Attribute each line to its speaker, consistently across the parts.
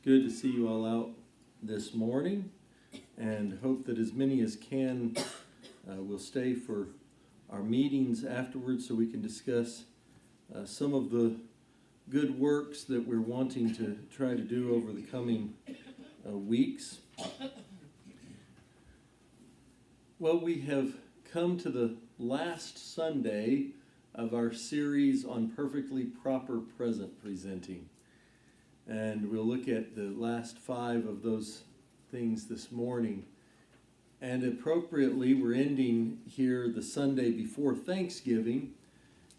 Speaker 1: good to see you all out this morning, and hope that as many as can will stay for our meetings afterwards so we can discuss some of the good works that we're wanting to try to do over the coming weeks. Well, we have come to the last Sunday of our series on perfectly proper present presenting. And we'll look at the last 5 of those things this morning. And appropriately, we're ending here the Sunday before Thanksgiving.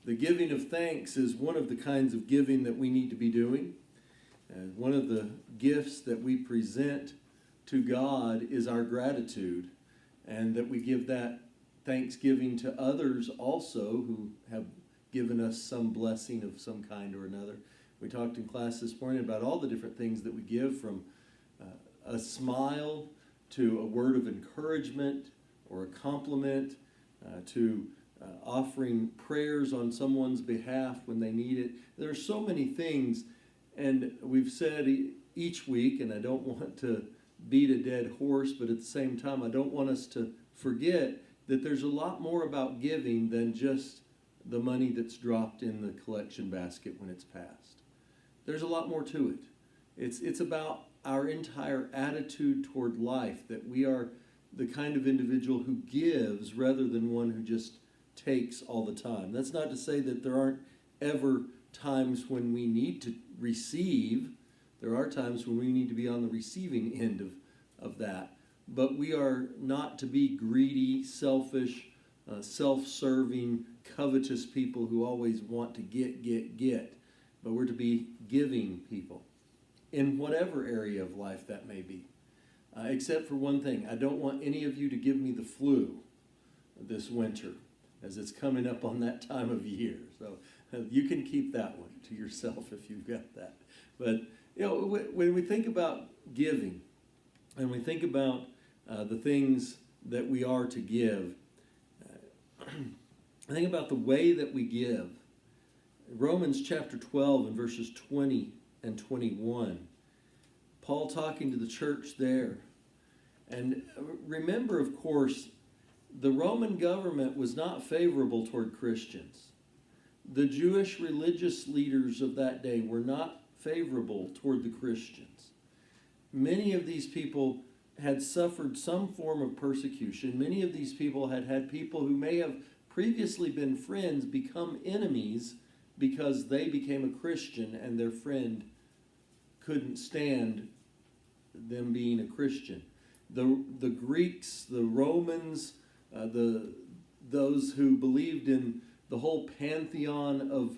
Speaker 1: The giving of thanks is one of the kinds of giving that we need to be doing. One of the gifts that we present to God is our gratitude, and that we give that thanksgiving to others also who have given us some blessing of some kind or another. We talked in class this morning about all the different things that we give, from a smile to a word of encouragement or a compliment, to offering prayers on someone's behalf when they need it. There are so many things, and we've said each week, and I don't want to beat a dead horse, but at the same time, I don't want us to forget that there's a lot more about giving than just the money that's dropped in the collection basket when it's passed. There's a lot more to it. It's about our entire attitude toward life, that we are the kind of individual who gives rather than one who just takes all the time. That's not to say that there aren't ever times when we need to receive. There are times when we need to be on the receiving end of that. But we are not to be greedy, selfish, self-serving, covetous people who always want to get. But we're to be giving people in whatever area of life that may be. Except for one thing, I don't want any of you to give me the flu this winter, as it's coming up on that time of year. So you can keep that one to yourself if you've got that. But when we think about giving, and we think about the things that we are to give, I think about the way that we give. Romans chapter 12 and verses 20 and 21. Paul talking to the church there. And remember, of course, the Roman government was not favorable toward Christians. The Jewish religious leaders of that day were not favorable toward the Christians. Many of these people had suffered some form of persecution. Many of these people had had people who may have previously been friends become enemies because they became a Christian and their friend couldn't stand them being a Christian. The Greeks, the Romans, those who believed in the whole pantheon of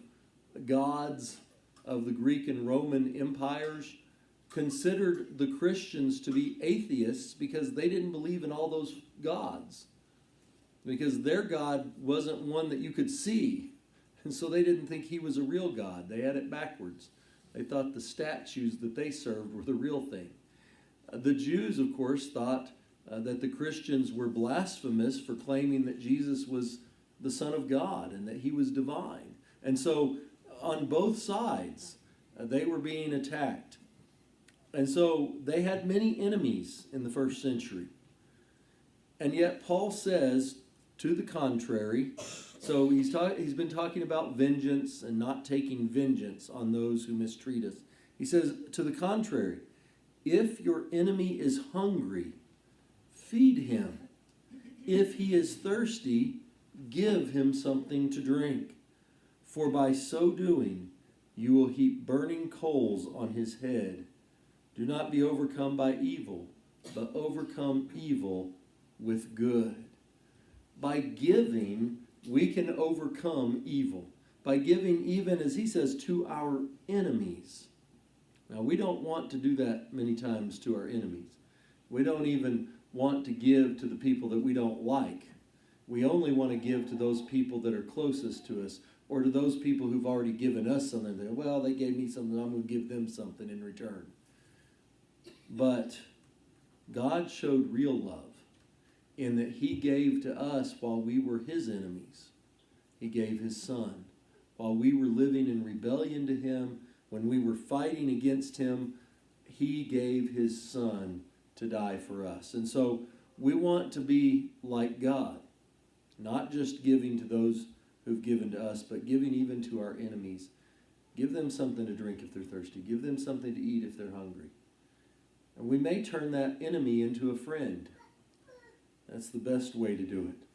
Speaker 1: gods of the Greek and Roman empires considered the Christians to be atheists because they didn't believe in all those gods, because their God wasn't one that you could see. And so they didn't think he was a real God. They had it backwards. They thought the statues that they served were the real thing. The Jews, of course, thought that the Christians were blasphemous for claiming that Jesus was the Son of God and that he was divine. And so on both sides, they were being attacked. And so they had many enemies in the first century. And yet Paul says, to the contrary, so he's been talking about vengeance and not taking vengeance on those who mistreat us. He says, to the contrary, if your enemy is hungry, feed him. If he is thirsty, give him something to drink. For by so doing, you will heap burning coals on his head. Do not be overcome by evil, but overcome evil with good. By giving, we can overcome evil. By giving, even as he says, to our enemies. Now, we don't want to do that many times to our enemies. We don't even want to give to the people that we don't like. We only want to give to those people that are closest to us, or to those people who've already given us something. Well, they gave me something, I'm going to give them something in return. But God showed real love in that he gave to us while we were his enemies. He gave his son. While we were living in rebellion to him, when we were fighting against him, he gave his Son to die for us. And so we want to be like God, not just giving to those who've given to us, but giving even to our enemies. Give them something to drink if they're thirsty. Give them something to eat if they're hungry. And we may turn that enemy into a friend. That's the best way to do it.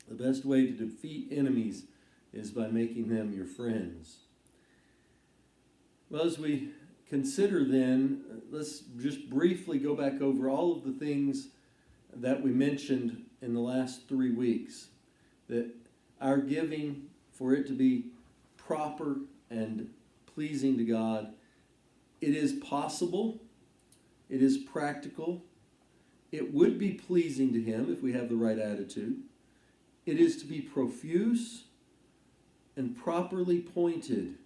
Speaker 1: The best way to defeat enemies is by making them your friends. Well, as we consider then, let's just briefly go back over all of the things that we mentioned in the last 3 weeks. That our giving, for it to be proper and pleasing to God, it is possible, it is practical, it would be pleasing to Him if we have the right attitude. It is to be profuse and properly pointed.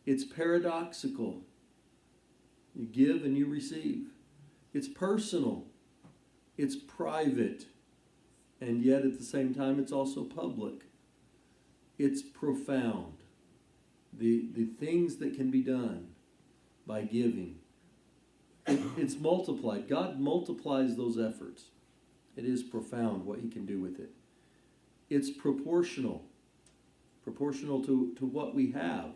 Speaker 1: It's paradoxical. You give and you receive. It's personal. It's private. And yet at the same time, it's also public. It's profound. The things that can be done by giving. It's multiplied. God multiplies those efforts. It is profound what He can do with it. It's proportional. Proportional to what we have.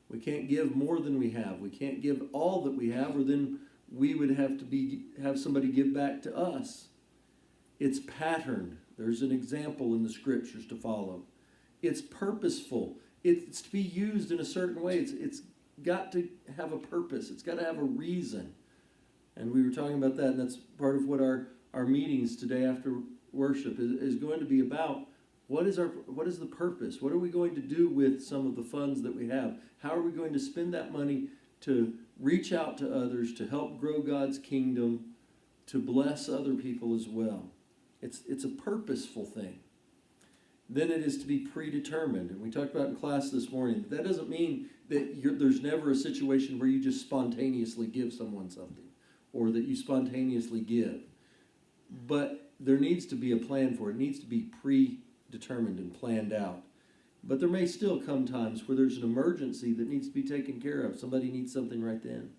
Speaker 1: We can't give more than we have. We can't give all that we have, or then we would have to have somebody give back to us. It's patterned. There's an example in the scriptures to follow. It's purposeful. It's to be used in a certain way. It's got to have a purpose. It's got to have a reason. And we were talking about that, and that's part of what our meetings today after worship is going to be about. What is the purpose? What are we going to do with some of the funds that we have? How are we going to spend that money to reach out to others, to help grow God's kingdom, to bless other people as well? It's a purposeful thing. Then it is to be predetermined. And we talked about in class this morning, that doesn't mean that there's never a situation where you just spontaneously give someone something or that you spontaneously give. But there needs to be a plan for it. It needs to be predetermined and planned out. But there may still come times where there's an emergency that needs to be taken care of. Somebody needs something right then.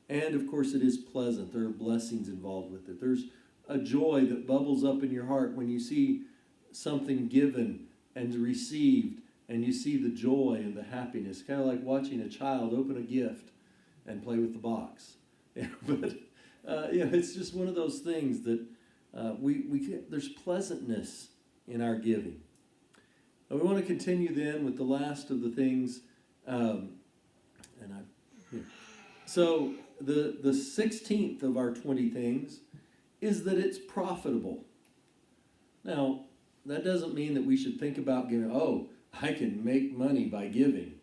Speaker 1: And of course it is pleasant. There are blessings involved with it. There's a joy that bubbles up in your heart when you see something given and received, and you see the joy and the happiness. Kind of like watching a child open a gift and play with the box. But it's just one of those things that there's pleasantness in our giving. We want to continue then with the last of the things. So the 16th of our 20 things is that it's profitable. Now, that doesn't mean that we should think about giving, I can make money by giving.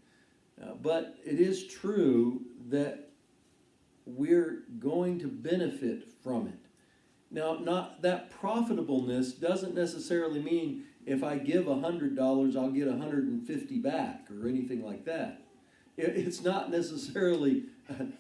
Speaker 1: But it is true that we're going to benefit from it. Now, not that profitableness doesn't necessarily mean if I give $100, I'll get $150 back or anything like that. It's not necessarily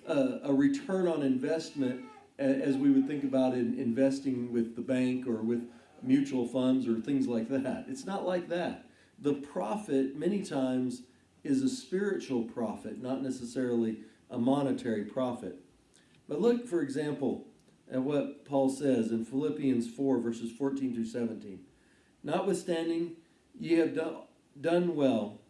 Speaker 1: a return on investment as we would think about in investing with the bank or with mutual funds or things like that. It's not like that. The profit many times is a spiritual profit, not necessarily a monetary profit. But look, for example, at what Paul says in Philippians 4, verses 14 through 17. Notwithstanding, ye have done well,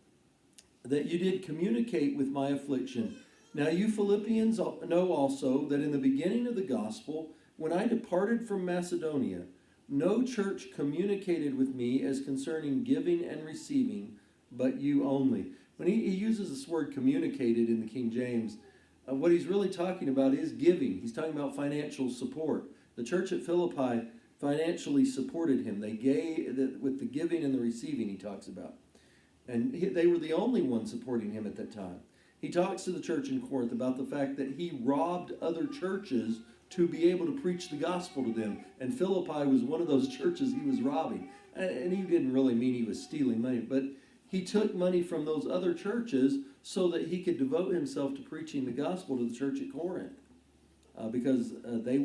Speaker 1: that you did communicate with my affliction. Now you Philippians know also that in the beginning of the gospel, when I departed from Macedonia, no church communicated with me as concerning giving and receiving, but you only. When he uses this word communicated in the King James, what he's really talking about is giving. He's talking about financial support. The church at Philippi financially supported him. They gave with the giving and the receiving he talks about. And they were the only ones supporting him at that time. He talks to the church in Corinth about the fact that he robbed other churches to be able to preach the gospel to them. And Philippi was one of those churches he was robbing. And he didn't really mean he was stealing money, but he took money from those other churches so that he could devote himself to preaching the gospel to the church at Corinth. Because they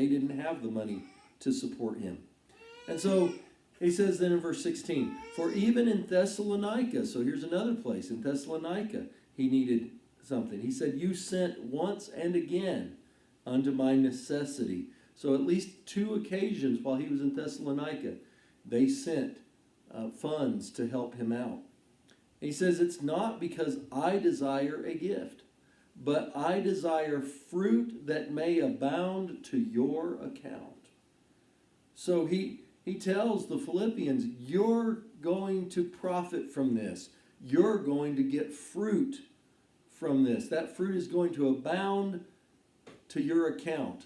Speaker 1: didn't have the money to support him. And so he says then in verse 16, for even in Thessalonica, so here's another place, in Thessalonica, he needed something. He said, you sent once and again unto my necessity. So at least 2 occasions while he was in Thessalonica, they sent funds to help him out. He says, it's not because I desire a gift, but I desire fruit that may abound to your account. So he tells the Philippians, you're going to profit from this. You're going to get fruit from this. That fruit is going to abound to your account.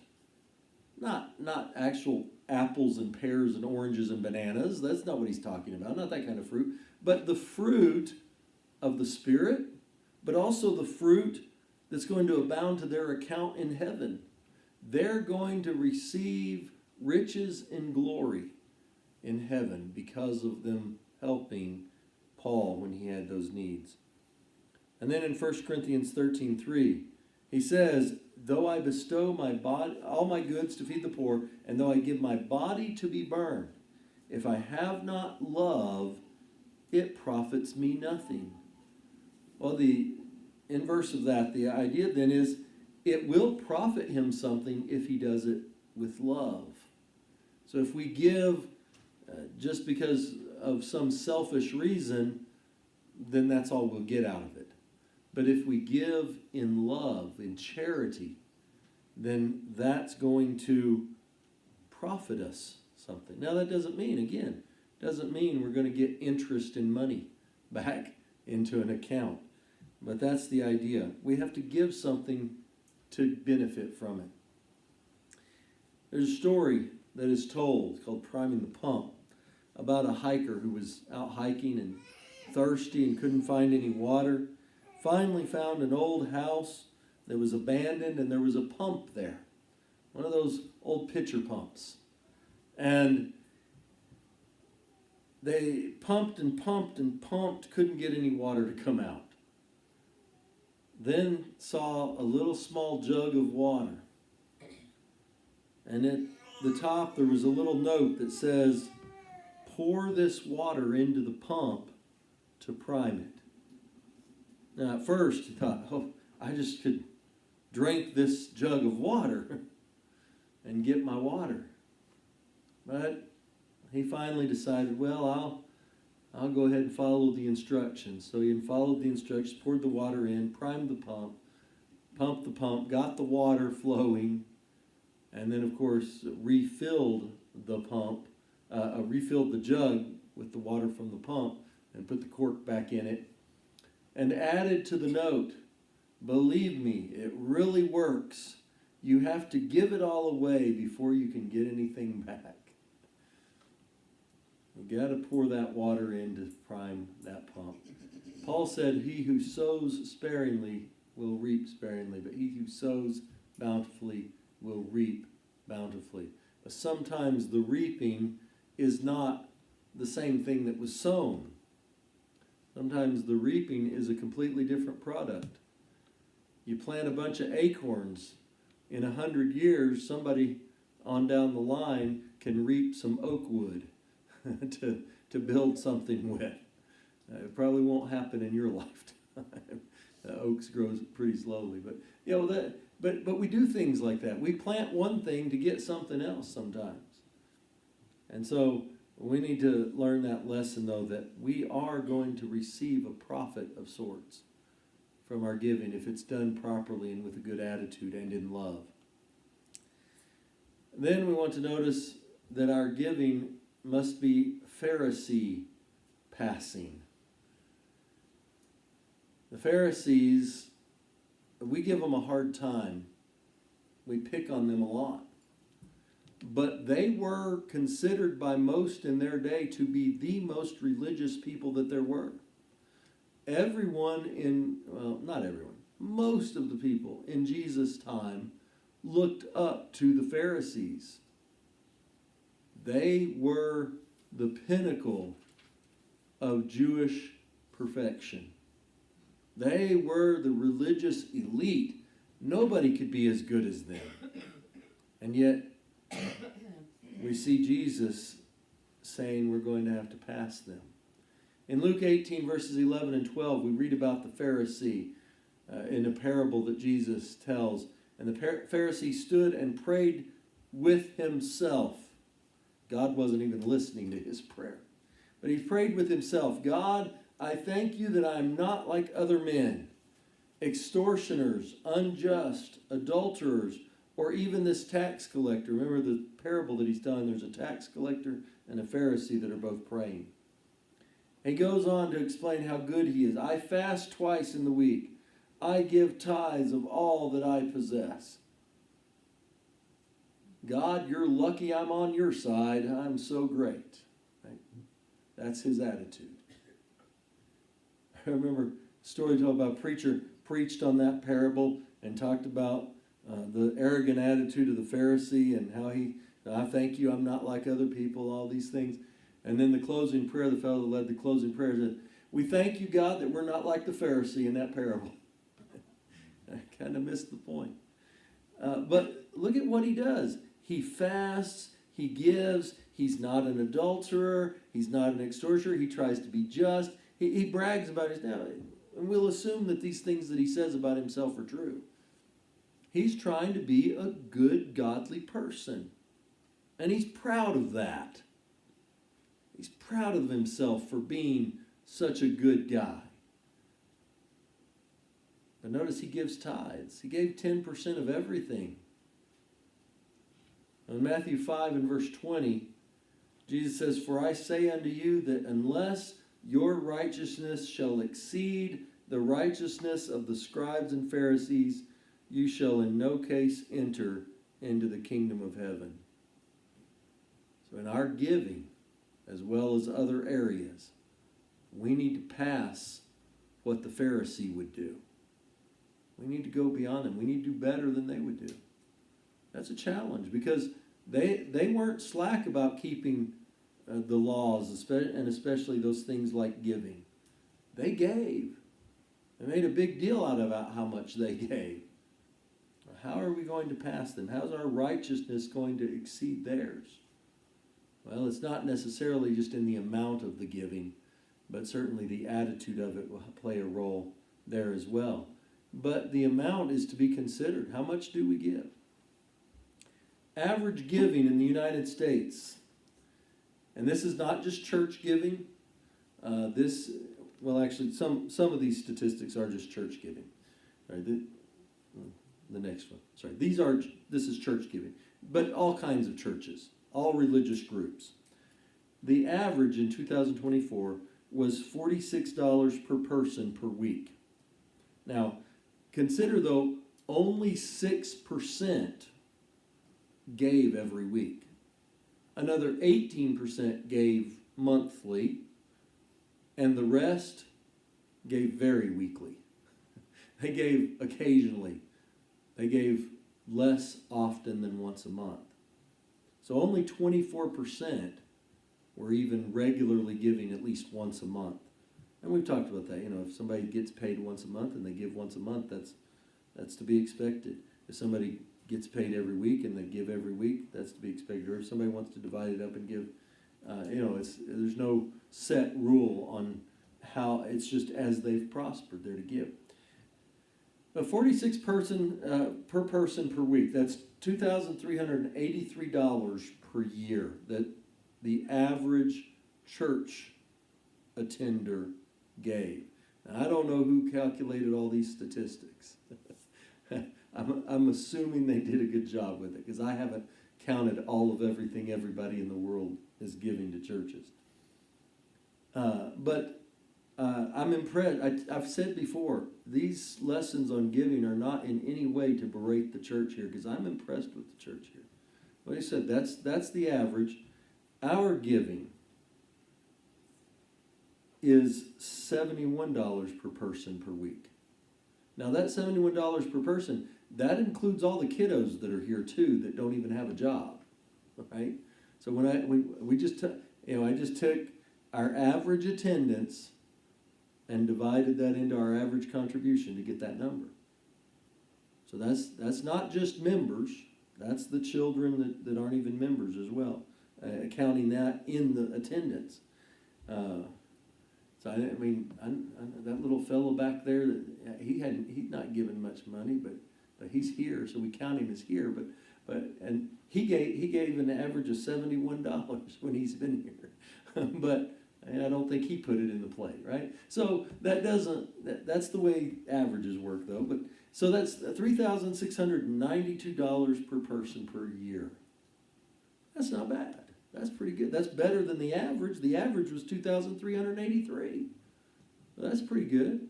Speaker 1: Not actual apples and pears and oranges and bananas. That's not what he's talking about. Not that kind of fruit. But the fruit of the Spirit, but also the fruit that's going to abound to their account in heaven. They're going to receive riches and glory in heaven because of them helping Paul when he had those needs. And then in 1 Corinthians 13:3, he says, though I bestow my body, all my goods to feed the poor, and though I give my body to be burned, if I have not love, it profits me nothing. Well, the inverse of that, the idea then is, it will profit him something if he does it with love. So if we give just because of some selfish reason, then that's all we'll get out of it. But if we give in love, in charity, then that's going to profit us something. Now that doesn't mean we're going to get interest in money back into an account. But that's the idea. We have to give something to benefit from it. There's a story that is told called Priming the Pump about a hiker who was out hiking and thirsty and couldn't find any water. Finally found an old house that was abandoned, and there was a pump there. One of those old pitcher pumps. And they pumped and pumped and pumped, couldn't get any water to come out. Then saw a little small jug of water. And at the top there was a little note that says, pour this water into the pump to prime it. Now at first he thought, I just could drink this jug of water and get my water. But he finally decided, well, I'll go ahead and follow the instructions. So he followed the instructions, poured the water in, primed the pump, pumped the pump, got the water flowing, and then of course refilled the jug with the water from the pump and put the cork back in it and added to the note, believe me, it really works. You have to give it all away before you can get anything back. You got to pour that water in to prime that pump. Paul said, he who sows sparingly will reap sparingly, but he who sows bountifully will reap bountifully. But sometimes the reaping is not the same thing that was sown. Sometimes the reaping is a completely different product. You plant a bunch of acorns. In 100 years, somebody on down the line can reap some oak wood to build something with. It probably won't happen in your lifetime. Oaks grow pretty slowly, but we do things like that. We plant one thing to get something else sometimes. And so we need to learn that lesson, though, that we are going to receive a profit of sorts from our giving if it's done properly and with a good attitude and in love. Then we want to notice that our giving must be Pharisee passing. The Pharisees, we give them a hard time. We pick on them a lot. But they were considered by most in their day to be the most religious people that there were. Not everyone, most of the people in Jesus' time looked up to the Pharisees. They were the pinnacle of Jewish perfection. They were the religious elite. Nobody could be as good as them. And yet, we see Jesus saying we're going to have to pass them. In Luke 18, verses 11 and 12, we read about the Pharisee. in a parable that Jesus tells. And the Pharisee stood and prayed with himself. God wasn't even listening to his prayer. But he prayed with himself, God, I thank you that I'm not like other men, extortioners, unjust, adulterers, or even this tax collector. Remember the parable that he's telling, there's a tax collector and a Pharisee that are both praying. He goes on to explain how good he is. I fast twice in the week. I give tithes of all that I possess. God, you're lucky I'm on your side. I'm so great. Right? That's his attitude. I remember a story told about a preacher preached on that parable and talked about the arrogant attitude of the Pharisee and how I thank you, I'm not like other people, all these things. And then the closing prayer, the fellow that led the closing prayer said, we thank you, God, that we're not like the Pharisee in that parable. I kind of missed the point. But look at what he does. He fasts, he gives, he's not an adulterer, he's not an extortioner, he tries to be just. He brags about his now, and we'll assume that these things that he says about himself are true. He's trying to be a good, godly person. And he's proud of that. He's proud of himself for being such a good guy. But notice he gives tithes. He gave 10% of everything. In Matthew 5 and verse 20, Jesus says, for I say unto you that unless your righteousness shall exceed the righteousness of the scribes and Pharisees, you shall in no case enter into the kingdom of heaven. So in our giving, as well as other areas, we need to pass what the Pharisee would do. We need to go beyond them. We need to do better than they would do. That's a challenge because they weren't slack about keeping the laws, and especially those things like giving. They gave. They made a big deal out of how much they gave. How are we going to pass them? How's our righteousness going to exceed theirs? Well, it's not necessarily just in the amount of the giving, but certainly the attitude of it will play a role there as well. But the amount is to be considered. How much do we give? Average giving in the United States, and this is not just church giving. Actually, some of these statistics are just church giving. Right? The next one. Sorry, this is church giving, but all kinds of churches, all religious groups. The average in 2024 was $46 per person per week. Now, consider though, only 6% gave every week. Another 18% gave monthly, and the rest gave very weekly. They gave occasionally. They gave less often than once a month. So only 24% were even regularly giving at least once a month. And we've talked about that. If somebody gets paid once a month and they give once a month, that's to be expected. If somebody gets paid every week and they give every week, that's to be expected. Or if somebody wants to divide it up and give, there's no set rule on how, it's just as they've prospered, they're to give. But 46 per person per week, that's $2,383 per year that the average church attender gave. And I don't know who calculated all these statistics. I'm assuming they did a good job with it because I haven't counted all of everything everybody in the world is giving to churches. But I'm impressed. I've said before, these lessons on giving are not in any way to berate the church here because I'm impressed with the church here. Like I said, that's the average. Our giving is $71 per person per week. Now that $71 per person, that includes all the kiddos that are here too that don't even have a job, right? So when I just took our average attendance and divided that into our average contribution to get that number. So that's not just members, that's the children that aren't even members as well, counting that in the attendance. So that little fellow back there, not giving much money, but he's here, so we count him as here. And he gave an average of $71 when he's been here, but I don't think he put it in the plate, right? So that's the way averages work, though. But so that's $3,692 per person per year. That's not bad. That's pretty good. That's better than the average. The average was $2,383. Well, that's pretty good.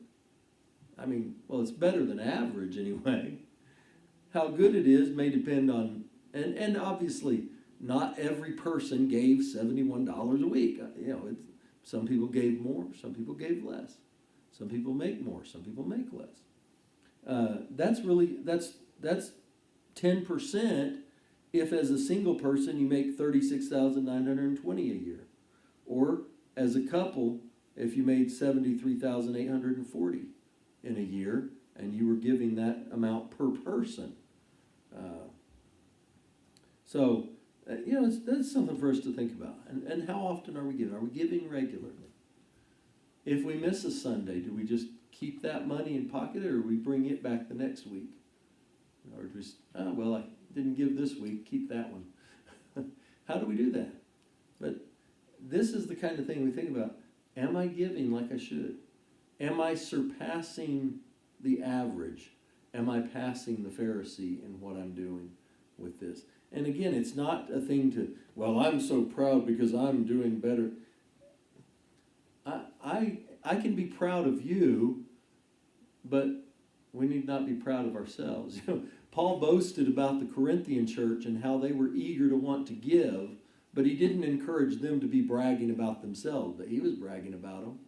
Speaker 1: I mean, well, it's better than average anyway. How good it is may depend on, and obviously not every person gave $71 a week. Some people gave more, some people gave less. Some people make more, some people make less. That's 10% if as a single person you make $36,920 a year. Or as a couple, if you made $73,840 in a year and you were giving that amount per person. That's something for us to think about. And how often are we giving? Are we giving regularly? If we miss a Sunday, do we just keep that money and pocket it, or we bring it back the next week? Or just, I didn't give this week, keep that one. How do we do that? But this is the kind of thing we think about. Am I giving like I should? Am I surpassing the average? Am I passing the Pharisee in what I'm doing with this? And again, it's not a thing to, I'm so proud because I'm doing better. I can be proud of you, but we need not be proud of ourselves. Paul boasted about the Corinthian church and how they were eager to want to give, but he didn't encourage them to be bragging about themselves, but he was bragging about them.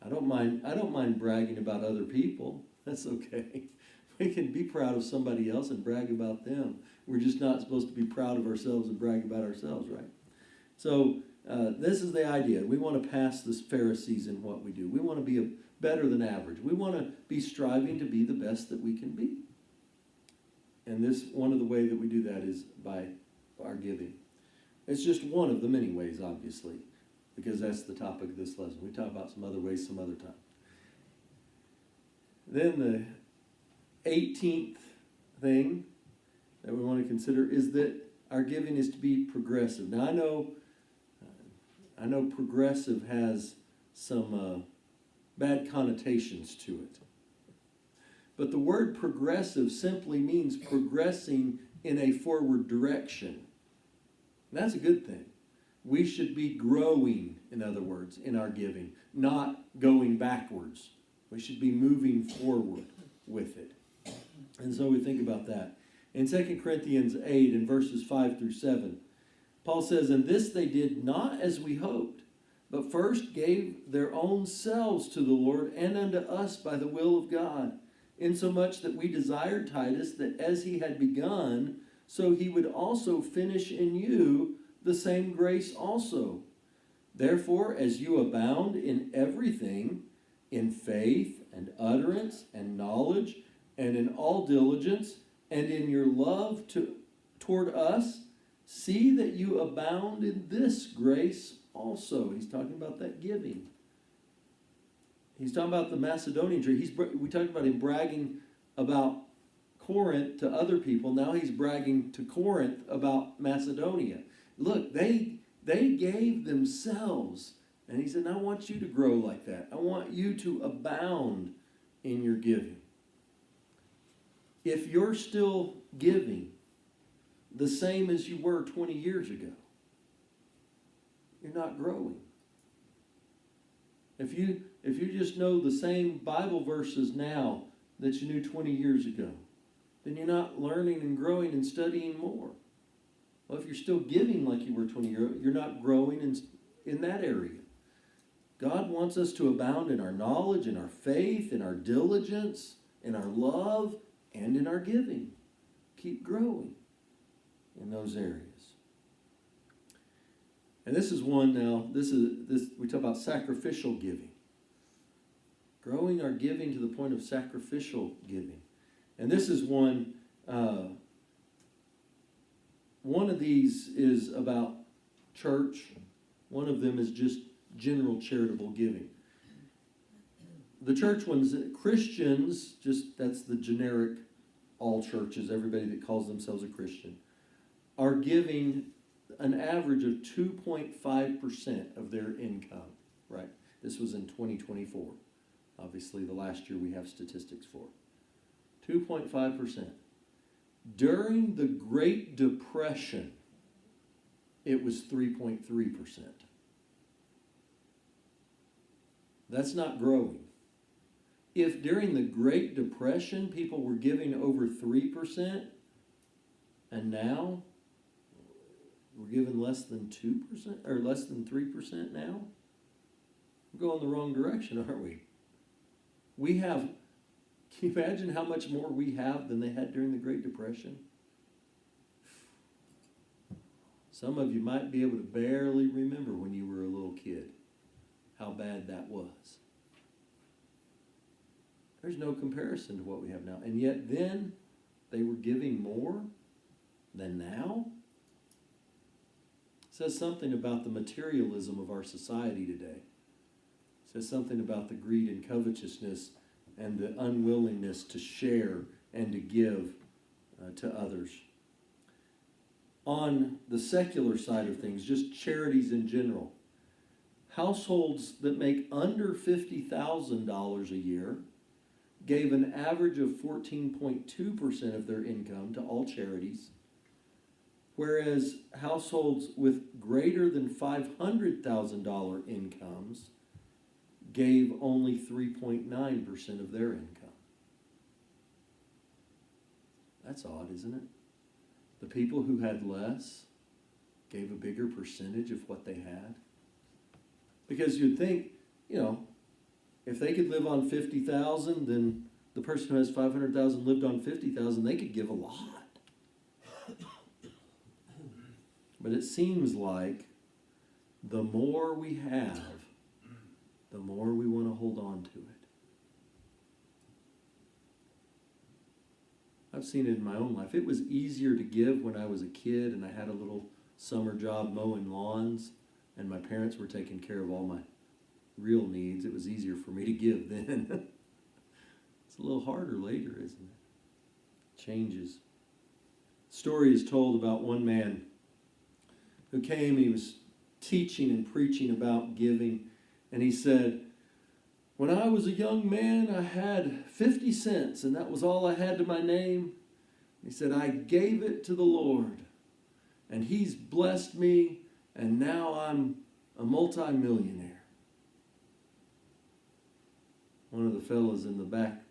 Speaker 1: I don't mind bragging about other people. That's okay. We can be proud of somebody else and brag about them. We're just not supposed to be proud of ourselves and brag about ourselves, right? So this is the idea. We want to pass the Pharisees in what we do. We want to be better than average. We want to be striving to be the best that we can be. And one of the ways that we do that is by our giving. It's just one of the many ways, obviously, because that's the topic of this lesson. We talk about some other ways some other time. Then the 18th thing that we want to consider is that our giving is to be progressive. Now, I know progressive has some bad connotations to it. But the word progressive simply means progressing in a forward direction. And that's a good thing. We should be growing, in other words, in our giving, not going backwards. We should be moving forward with it. And so we think about that. In 2 Corinthians 8, in verses 5 through 7, Paul says, "And this they did not as we hoped, but first gave their own selves to the Lord and unto us by the will of God, insomuch that we desired Titus that as he had begun, so he would also finish in you the same grace also. Therefore, as you abound in everything, in faith and utterance and knowledge, and in all diligence, and in your love toward us, see that you abound in this grace also." He's talking about that giving. He's talking about the Macedonian church. We talked about him bragging about Corinth to other people. Now he's bragging to Corinth about Macedonia. Look, they gave themselves. And he said, I want you to grow like that. I want you to abound in your giving. If you're still giving the same as you were 20 years ago, you're not growing. If you just know the same Bible verses now that you knew 20 years ago, then you're not learning and growing and studying more. Well, if you're still giving like you were 20 years ago, you're not growing in that area. God wants us to abound in our knowledge, in our faith, in our diligence, in our love, and in our giving. Keep growing in those areas. And this is one now, we talk about sacrificial giving. Growing our giving to the point of sacrificial giving. And this is one of these is about church. One of them is just general charitable giving. the church ones, Christians, just that's the generic, all churches, everybody that calls themselves a Christian, are giving an average of 2.5% of their income, right? This was in 2024. Obviously, the last year we have statistics for. 2.5%. During the Great Depression, it was 3.3%. That's not growing. If during the Great Depression people were giving over 3%, and now we're giving less than 2% or less than 3% now, we're going the wrong direction, aren't we? We have, can you imagine how much more we have than they had during the Great Depression? Some of you might be able to barely remember when you were a little kid how bad that was. There's no comparison to what we have now. And yet then they were giving more than now. It says something about the materialism of our society today. It says something about the greed and covetousness and the unwillingness to share and to give to others. On the secular side of things, just charities in general, households that make under $50,000 a year gave an average of 14.2% of their income to all charities, whereas households with greater than $500,000 incomes gave only 3.9% of their income. That's odd, isn't it? The people who had less gave a bigger percentage of what they had. Because you'd think, if they could live on 50,000, then the person who has 500,000 lived on 50,000, they could give a lot. But it seems like the more we have, the more we want to hold on to it. I've seen it in my own life. It was easier to give when I was a kid and I had a little summer job mowing lawns and my parents were taking care of all my real needs. It was easier for me to give then. It's a little harder later, isn't it? Changes. Story is told about one man who came, he was teaching and preaching about giving, and he said, when I was a young man, I had 50 cents, and that was all I had to my name. He said, I gave it to the Lord, and He's blessed me, and now I'm a multi-millionaire. One of the fellows in the back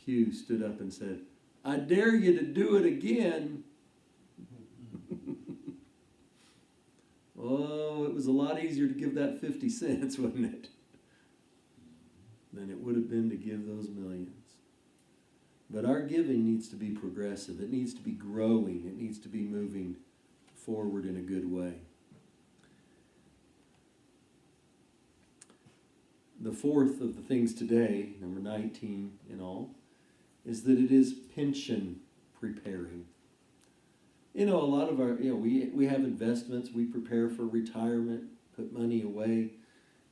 Speaker 1: pew stood up and said, I dare you to do it again. Oh, it was a lot easier to give that 50 cents, wasn't it? Than it would have been to give those millions. But our giving needs to be progressive. It needs to be growing. It needs to be moving forward in a good way. The fourth of the things today, number 19 in all, is that it is pension preparing. A lot of our, we have investments. We prepare for retirement, put money away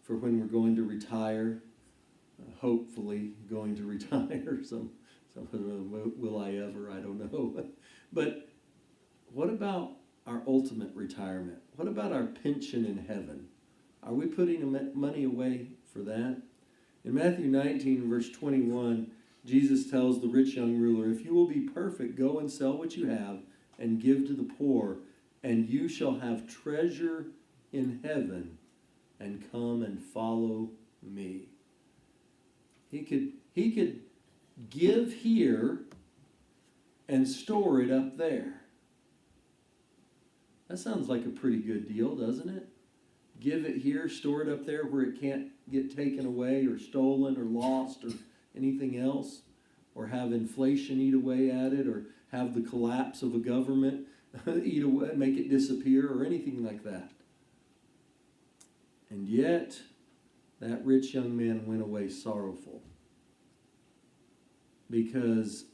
Speaker 1: for when we're going to retire. Hopefully going to retire. Some of them, will I ever? I don't know. But what about our ultimate retirement? What about our pension in heaven? Are we putting money away for that? In Matthew 19, verse 21, Jesus tells the rich young ruler, if you will be perfect, go and sell what you have and give to the poor, and you shall have treasure in heaven, and come and follow me. He could give here and store it up there. That sounds like a pretty good deal, doesn't it? Give it here, store it up there where it can't get taken away or stolen or lost or anything else, or have inflation eat away at it, or have the collapse of a government eat away, make it disappear, or anything like that. And yet, that rich young man went away sorrowful, because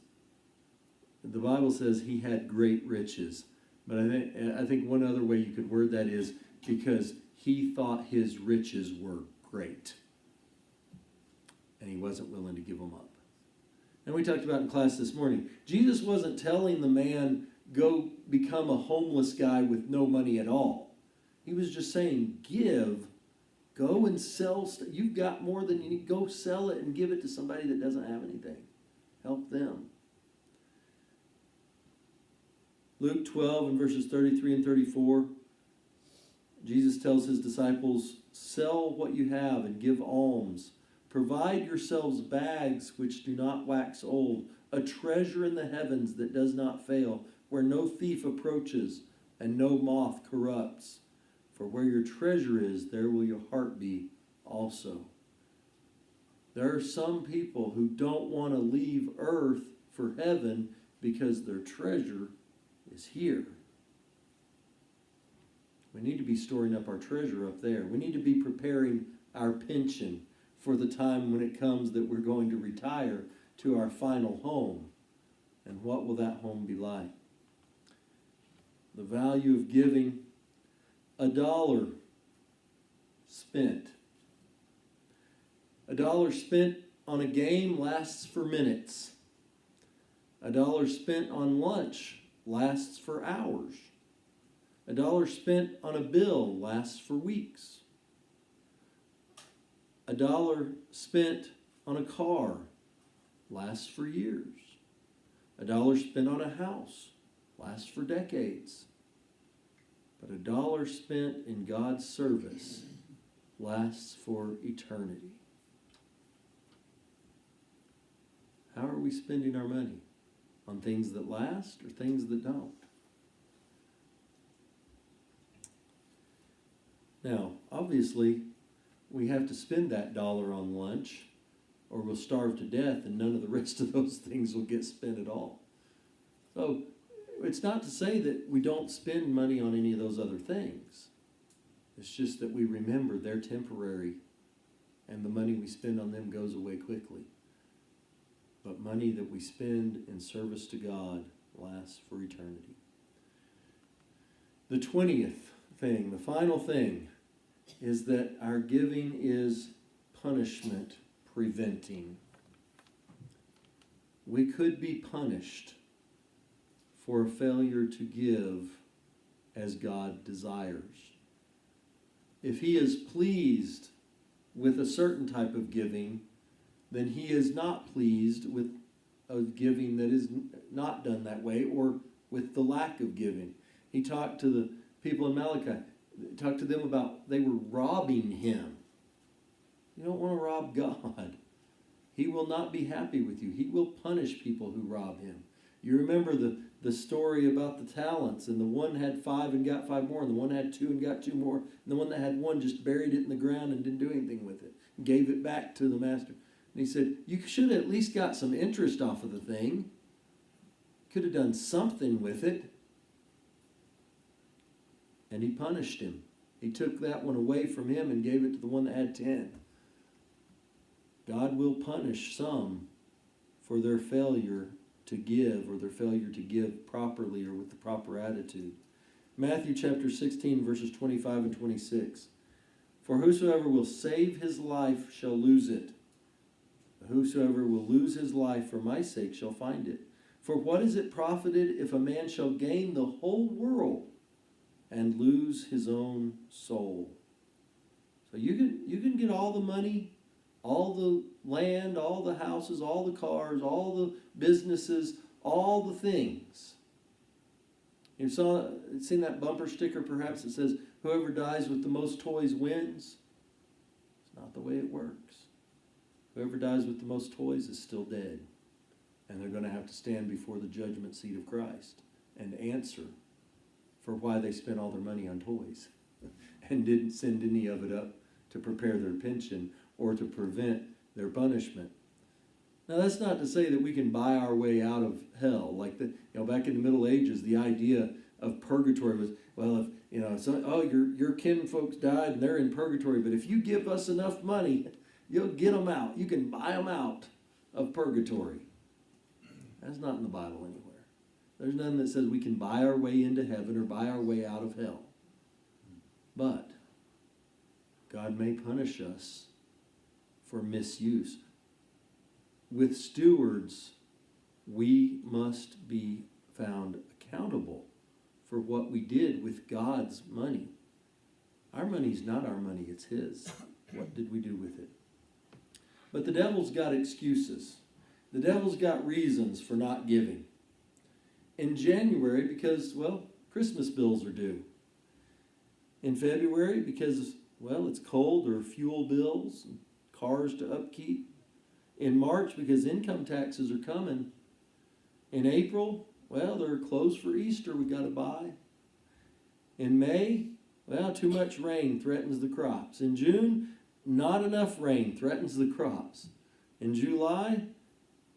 Speaker 1: the Bible says he had great riches. But I think one other way you could word that is because he thought his riches were great. and he wasn't willing to give them up. And we talked about in class this morning, Jesus wasn't telling the man, go become a homeless guy with no money at all. He was just saying, give, go and sell. You've got more than you need. Go sell it and give it to somebody that doesn't have anything. Help them. Luke 12 and verses 33 and 34, Jesus tells his disciples, sell what you have and give alms. Provide yourselves bags which do not wax old, a treasure in the heavens that does not fail, where no thief approaches and no moth corrupts. For where your treasure is, there will your heart be also. There are some people who don't want to leave earth for heaven because their treasure is here. We need to be storing up our treasure up there. We need to be preparing our pension for the time when it comes that we're going to retire to our final home. And what will that home be like? The value of giving. $1 spent. $1 spent on a game lasts for minutes. $1 spent on lunch lasts for hours. $1 spent on a bill lasts for weeks. $1 spent on a car lasts for years. $1 spent on a house lasts for decades. But $1 spent in God's service lasts for eternity. How are we spending our money? On things that last or things that don't? Now, obviously, we have to spend that $1 on lunch or we'll starve to death and none of the rest of those things will get spent at all. So, it's not to say that we don't spend money on any of those other things. It's just that we remember they're temporary and the money we spend on them goes away quickly. But money that we spend in service to God lasts for eternity. The 20th thing, the final thing, is that our giving is punishment preventing. We could be punished for a failure to give as God desires. If he is pleased with a certain type of giving, then he is not pleased with a giving that is not done that way or with the lack of giving. He talked to the people in Malachi, talked to them about they were robbing him. You don't want to rob God. He will not be happy with you. He will punish people who rob him. You remember the story about the talents, and the one had 5 and got 5 more, and the one had 2 and got 2 more, and the one that had 1 just buried it in the ground and didn't do anything with it, gave it back to the master. And he said, you should have at least got some interest off of the thing. Could have done something with it. And he punished him. He took that one away from him and gave it to the one that had 10. God will punish some for their failure to give or their failure to give properly or with the proper attitude. Matthew chapter 16, verses 25 and 26. For whosoever will save his life shall lose it. But whosoever will lose his life for my sake shall find it. For what is it profited if a man shall gain the whole world and lose his own soul? So you can get all the money, all the land, all the houses, all the cars, all the businesses, all the things. You've seen that bumper sticker perhaps that says, whoever dies with the most toys wins? It's not the way it works. Whoever dies with the most toys is still dead. And they're going to have to stand before the judgment seat of Christ and answer for why they spent all their money on toys and didn't send any of it up to prepare their pension or to prevent their punishment. Now, that's not to say that we can buy our way out of hell. Like back in the Middle Ages, the idea of purgatory was, well, if your kinfolks died and they're in purgatory, but if you give us enough money, you'll get them out. You can buy them out of purgatory. That's not in the Bible anywhere. There's none that says we can buy our way into heaven or buy our way out of hell. But God may punish us for misuse. with stewards, we must be found accountable for what we did with God's money. Our money's not our money, it's His. What did we do with it? But the devil's got excuses. The devil's got reasons for not giving. In January, because, well, Christmas bills are due. In February, because, well, it's cold, or fuel bills, and cars to upkeep. In March, because income taxes are coming. In April, well, there are clothes for Easter we got to buy. In May, well, too much rain threatens the crops. In June, not enough rain threatens the crops. In July,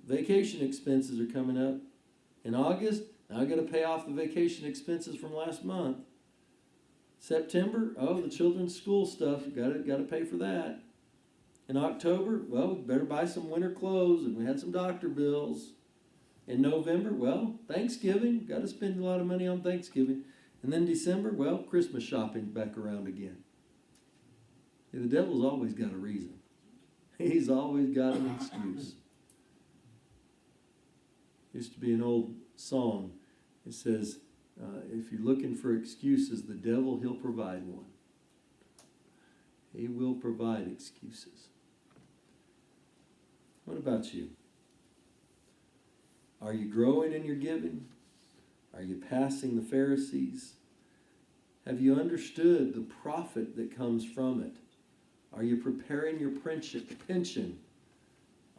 Speaker 1: vacation expenses are coming up. In August, now I got to pay off the vacation expenses from last month. September, oh, the children's school stuff, got to pay for that. In October, well, we better buy some winter clothes, and we had some doctor bills. In November, well, Thanksgiving, got to spend a lot of money on Thanksgiving. And then December, well, Christmas shopping back around again. The devil's always got a reason. He's always got an excuse. Used to be an old song. It says, if you're looking for excuses, the devil, he'll provide one. He will provide excuses. What about you? Are you growing in your giving? Are you passing the Pharisees? Have you understood the profit that comes from it? Are you preparing your pension?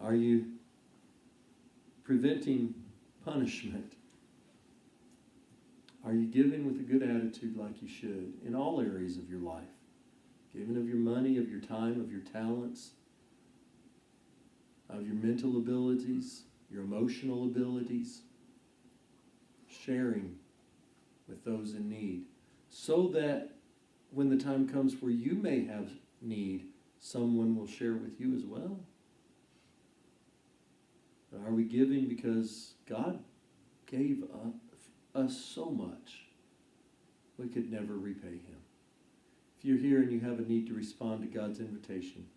Speaker 1: Are you preventing punishment? Are you giving with a good attitude like you should in all areas of your life? Giving of your money, of your time, of your talents, of your mental abilities, your emotional abilities. Sharing with those in need, so that when the time comes where you may have need, someone will share with you as well. Are we giving because God gave us so much we could never repay Him? If you're here and you have a need to respond to God's invitation,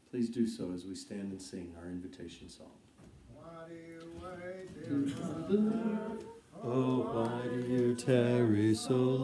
Speaker 1: please do so as we stand and sing our invitation song.
Speaker 2: Why do you wait, dear brother?
Speaker 1: Oh, why do you tarry so long?